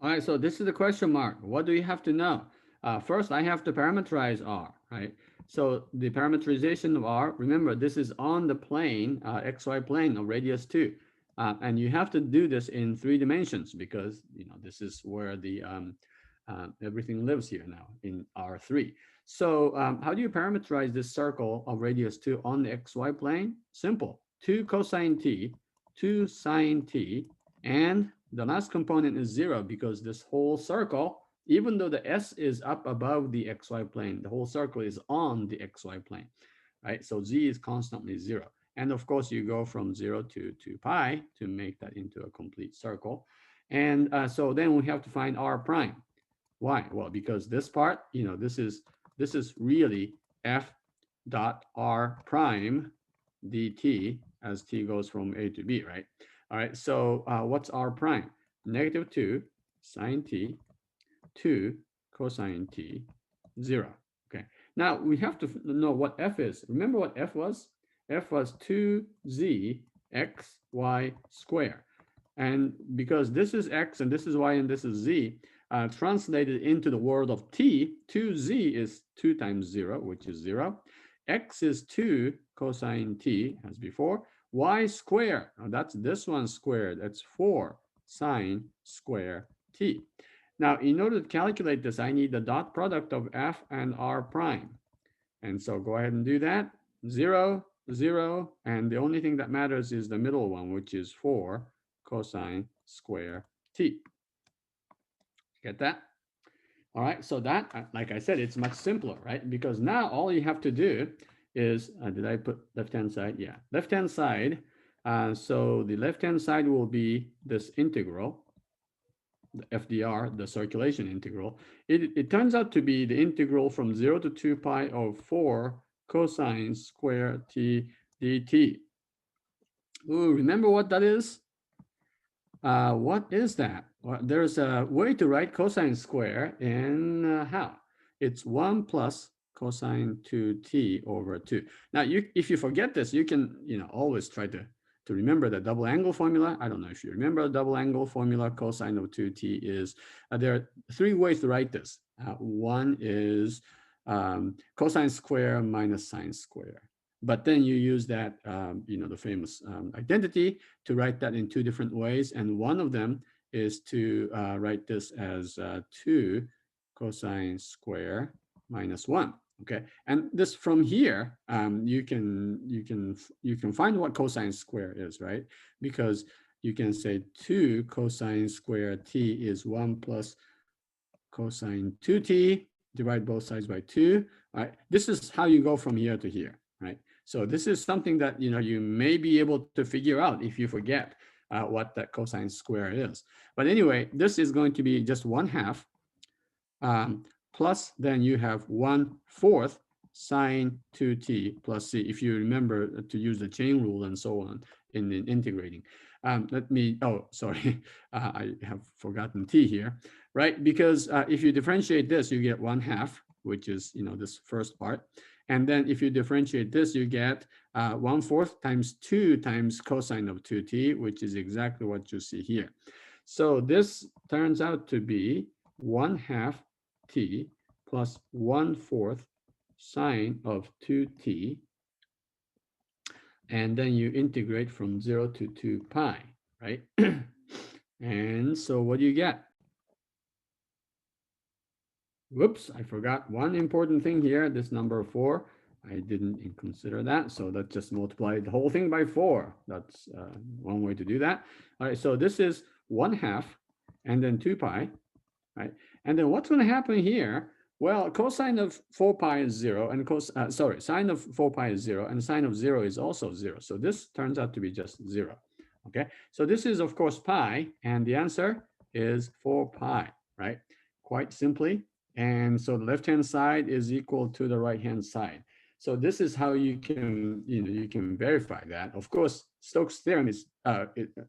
All right, so this is the question mark. What do you have to know? First, I have to parameterize R, right? So the parameterization of R, remember, this is on the plane, XY plane of radius 2. And you have to do this in 3 dimensions because, this is where the everything lives here now in R3. So how do you parameterize this circle of radius 2 on the XY plane? Simple. 2 cosine t, 2 sine t, and the last component is 0 because this whole circle, even though the s is up above the xy plane, the whole circle is on the xy plane, right? So z is constantly 0. And of course, you go from 0 to 2 pi to make that into a complete circle. And so then we have to find r prime. Why? Well, because this part, this is really f dot r prime dt as t goes from a to b, right? All right, so what's r prime? Negative 2 sine t, 2 cosine t, 0. Okay, now we have to know what f is. Remember what f was? F was 2z x y square. And because this is x and this is y and this is z, translated into the world of t, 2z is 2 times 0, which is 0. X is 2 cosine t, as before. Y squared, that's this one squared, that's 4 sine square t. Now, in order to calculate this, I need the dot product of f and r prime. And so go ahead and do that. 0, 0, and the only thing that matters is the middle one, which is 4 cosine square t. Get that? All right, so that, like I said, it's much simpler, right? Because now all you have to do is, did I put left-hand side? Yeah, left-hand side. So the left-hand side will be this integral, the FDR, the circulation integral. It turns out to be the integral from 0 to 2 pi of 4 cosine square t dt. Ooh, remember what that is? What is that? Well, there's a way to write cosine square in how? It's 1 plus cosine 2t over 2. Now, if you forget this, you can always try to remember the double angle formula. I don't know if you remember the double angle formula. Cosine of 2t is, there are 3 ways to write this. One is cosine square minus sine square. But then you use that, the famous identity to write that in 2 different ways. And one of them is to write this as 2 cosine square minus 1. Okay, and this from here, you can find what cosine square is, right? Because you can say 2 cosine square t is 1 plus cosine 2t, divide both sides by 2. All right, this is how you go from here to here, right? So this is something that you may be able to figure out if you forget what that cosine square is. But anyway, this is going to be just 1/2 plus then you have 1/4 sine 2t plus c, if you remember to use the chain rule and so on in integrating. Sorry, I have forgotten t here, right? Because if you differentiate this, you get 1/2, which is, this first part. And then if you differentiate this, you get 1/4 times 2 times cosine of 2t, which is exactly what you see here. So this turns out to be 1/2 t plus 1/4 sine of 2t. And then you integrate from 0 to 2 pi, right? And so what do you get? Whoops, I forgot one important thing here, this number 4. I didn't consider that, so let's just multiply the whole thing by 4. That's one way to do that. All right, so this is 1/2 and then 2 pi, right? And then what's going to happen here? Well, cosine of 4 pi is 0, and sine of 4 pi is 0, and sine of 0 is also 0. So this turns out to be just 0. Okay, so this is, of course, pi, and the answer is 4 pi, right? Quite simply. And so the left-hand side is equal to the right-hand side. So this is how you can, you can verify that. Of course, Stokes theorem is,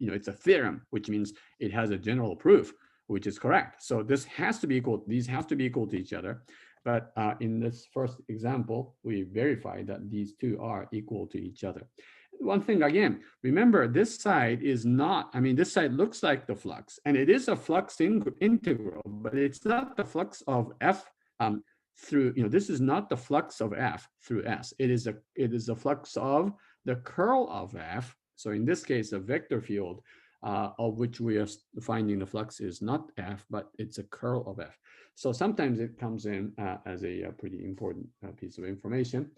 it's a theorem, which means it has a general proof, which is correct. So this has to be equal, these have to be equal to each other. But in this first example, we verified that these two are equal to each other. one thing again, remember this side is not, I mean, this side looks like the flux, and it is a flux integral, but it's not the flux of F through, this is not the flux of F through S. It is a flux of the curl of F. So in this case, a vector field of which we are finding the flux is not F, but it's a curl of F. So sometimes it comes in as a pretty important piece of information.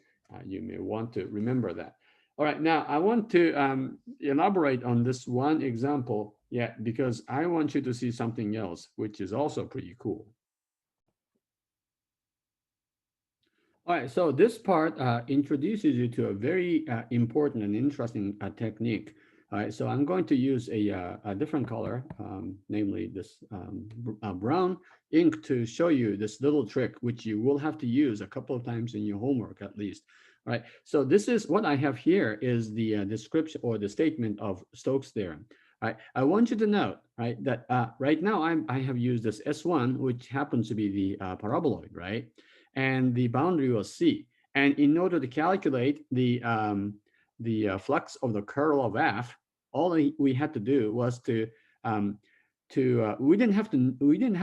You may want to remember that. All right, now I want to elaborate on this one example, because I want you to see something else, which is also pretty cool. All right, so this part introduces you to a very important and interesting technique. All right, so I'm going to use a different color, namely this brown ink, to show you this little trick, which you will have to use a couple of times in your homework at least. All right, so this is what I have here is the description or the statement of Stokes theorem. All right, I want you to note, right, that right now I have used this S1, which happens to be the paraboloid, right? And the boundary was C. And in order to calculate the flux of the curl of F, all we had to do was we didn't have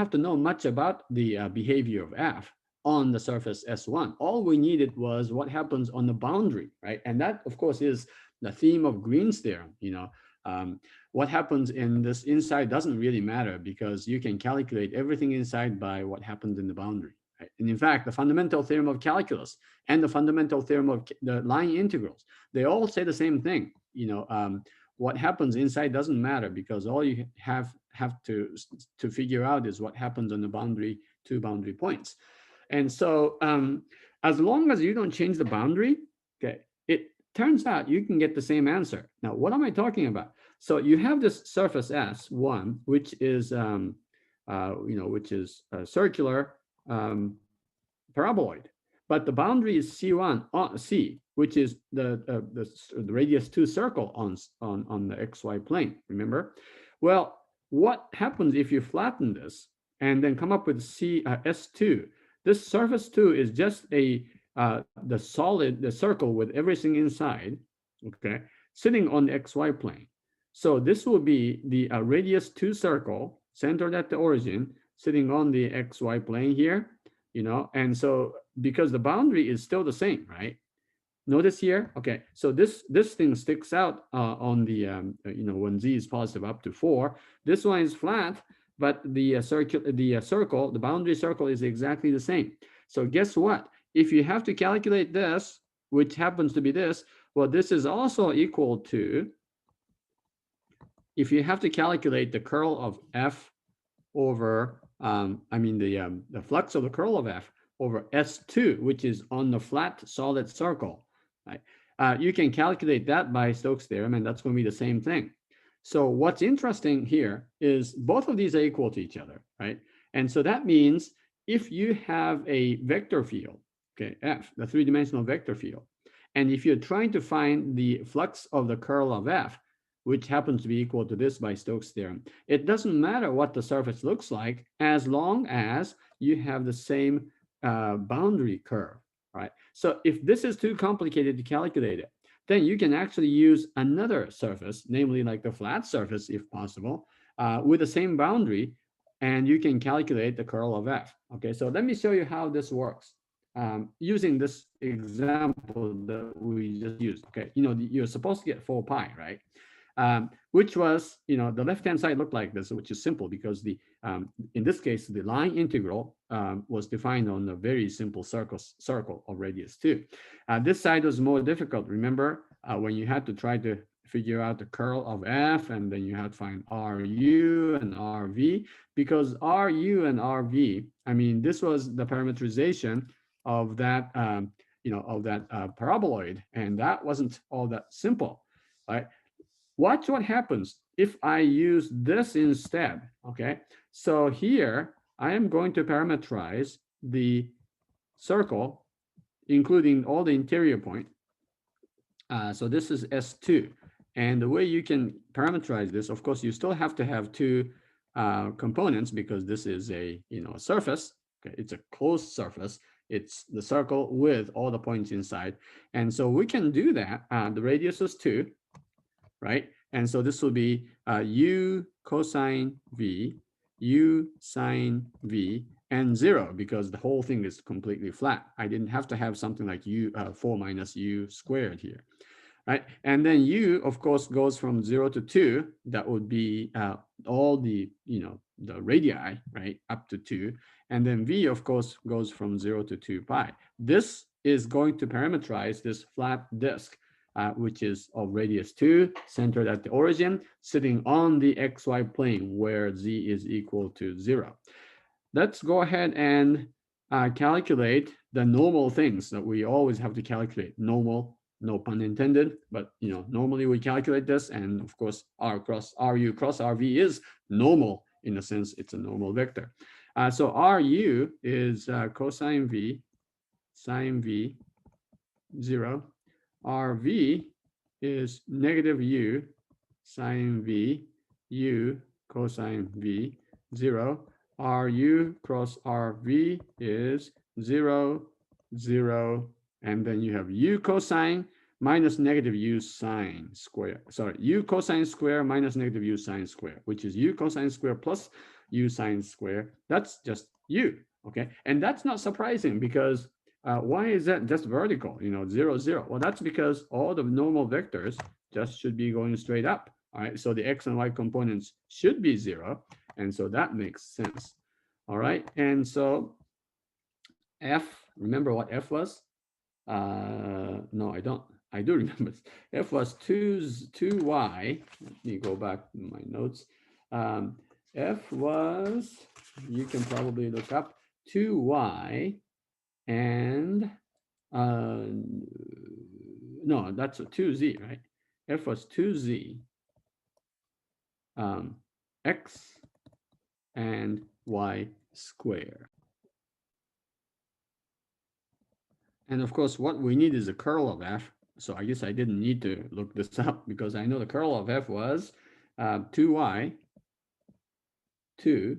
to know much about the behavior of F on the surface S1. All we needed was what happens on the boundary, right? And that, of course, is the theme of Green's theorem. What happens in this inside doesn't really matter because you can calculate everything inside by what happens in the boundary. Right? And in fact, the fundamental theorem of calculus and the fundamental theorem of the line integrals, they all say the same thing. What happens inside doesn't matter because all you have to figure out is what happens on the boundary, 2 boundary points. And so as long as you don't change the boundary, okay, it turns out you can get the same answer. Now, what am I talking about? So you have this surface S1, which is circular paraboloid, but the boundary is C1 C, which is the radius 2 circle on the XY plane. Remember? Well, what happens if you flatten this and then come up with S2? This surface 2 is just the circle with everything inside, okay, sitting on the XY plane. So this will be the radius 2 circle centered at the origin, sitting on the XY plane here, and so because the boundary is still the same, right? Notice here, okay, so this thing sticks out on the, when Z is positive up to 4. This one is flat, but the circle, the boundary circle is exactly the same. So guess what? If you have to calculate this, which happens to be this, well, this is also equal to, if you have to calculate the curl of F over, the flux of the curl of F over S2, which is on the flat solid circle, right? You can calculate that by Stokes theorem, and that's going to be the same thing. So what's interesting here is both of these are equal to each other, right? And so that means if you have a vector field, okay, F, the 3-dimensional vector field, and if you're trying to find the flux of the curl of F, which happens to be equal to this by Stokes theorem, it doesn't matter what the surface looks like as long as you have the same boundary curve, right? So if this is too complicated to calculate it, then you can actually use another surface, namely like the flat surface, if possible, with the same boundary, and you can calculate the curl of F. Okay, so let me show you how this works. Using this example that we just used, okay, you're supposed to get 4 pi, right? Which was, the left-hand side looked like this, which is simple because in this case, the line integral was defined on a very simple circle of radius 2. This side was more difficult. Remember when you had to try to figure out the curl of F, and then you had to find RU and RV, because RU and RV, this was the parameterization of that, paraboloid, and that wasn't all that simple, right? Watch what happens if I use this instead, okay? So here, I am going to parameterize the circle, including all the interior point. So this is S2. And the way you can parameterize this, of course, you still have to have 2 components because this is a surface. Okay, it's a closed surface. It's the circle with all the points inside. And so we can do that. The radius is 2, right? And so this will be u cosine v, u sine v, and 0, because the whole thing is completely flat. I didn't have to have something like 4 minus u squared here, right? And then u, of course, goes from 0 to 2. That would be all the, the radii, right, up to 2. And then v, of course, goes from 0 to 2 pi. This is going to parameterize this flat disk, which is of radius 2, centered at the origin, sitting on the xy plane where z is equal to 0. Let's go ahead and calculate the normal things that we always have to calculate. Normal, no pun intended, but normally we calculate this, and of course r cross ru cross rv is normal in a sense. It's a normal vector. So ru is cosine v, sine v, 0. Rv is negative u, sine v, u cosine v, 0. Ru cross Rv is 0, 0, and then you have u cosine minus negative u sine square. Sorry, u cosine square minus negative u sine square, which is u cosine square plus u sine square. That's just u, okay? And that's not surprising, because why is that just vertical, 0, 0? Well, that's because all the normal vectors just should be going straight up, all right? So the x and y components should be 0, and so that makes sense, all right? And so f, remember what f was? No, I don't. I do remember. F was 2y. Let me go back to my notes. F was, you can probably look up, 2y, and no, that's a 2z, right? F was 2z, x and y square. And of course, what we need is the curl of f. So I guess I didn't need to look this up, because I know the curl of f was 2y, 2,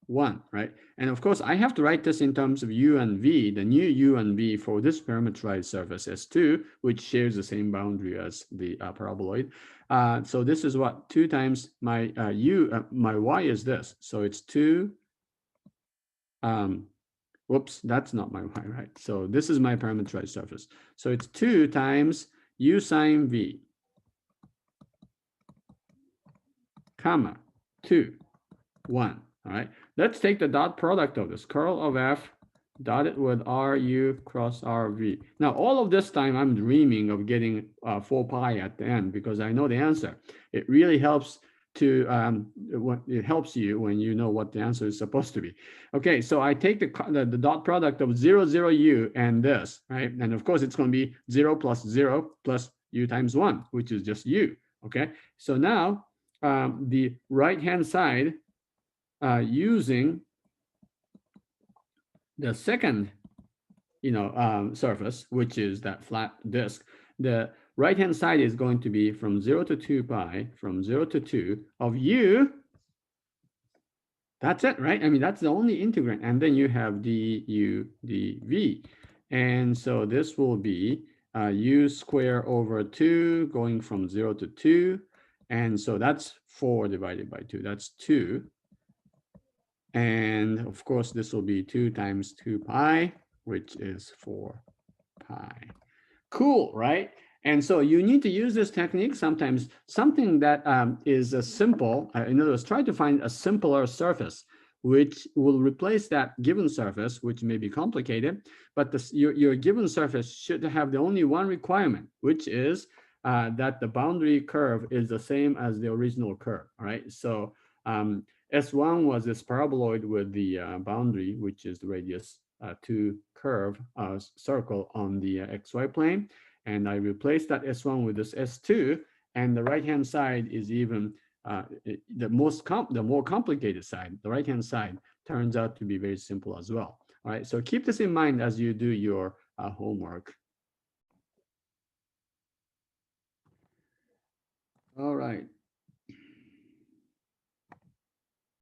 1, right? And of course, I have to write this in terms of u and v, the new u and v for this parameterized surface S2, which shares the same boundary as the paraboloid. So this is what? 2 times my my y is this. So it's 2, whoops, that's not my y, right? So this is my parameterized surface. So it's 2 times u sine v, comma, 2, 1, all right? Let's take the dot product of this. Curl of f dotted with ru cross rv. Now, all of this time, I'm dreaming of getting 4 pi at the end, because I know the answer. It really helps to, it helps you when you know what the answer is supposed to be. Okay, so I take the dot product of 0, 0, u and this, right? And of course, it's going to be 0 plus u times 1, which is just u, okay? So now, the right-hand side, using the second, surface, which is that flat disk, the right-hand side is going to be from 0 to 2 pi, from 0 to 2 of u. That's it, right? I mean, that's the only integrand. And then you have du dv. And so this will be u square over 2 going from 0 to 2. And so that's 4 divided by 2. That's 2. And of course, this will be 2 times 2 pi, which is 4 pi. Cool, right? And so you need to use this technique sometimes, something that is a simple, in other words, try to find a simpler surface, which will replace that given surface, which may be complicated, but your given surface should have the only one requirement, which is that the boundary curve is the same as the original curve, all right? So S1 was this paraboloid with the boundary, which is the radius 2 curve circle on the xy plane. And I replaced that S1 with this S2, and the right-hand side is even the more complicated side. The right-hand side turns out to be very simple as well. All right, so keep this in mind as you do your homework. All right,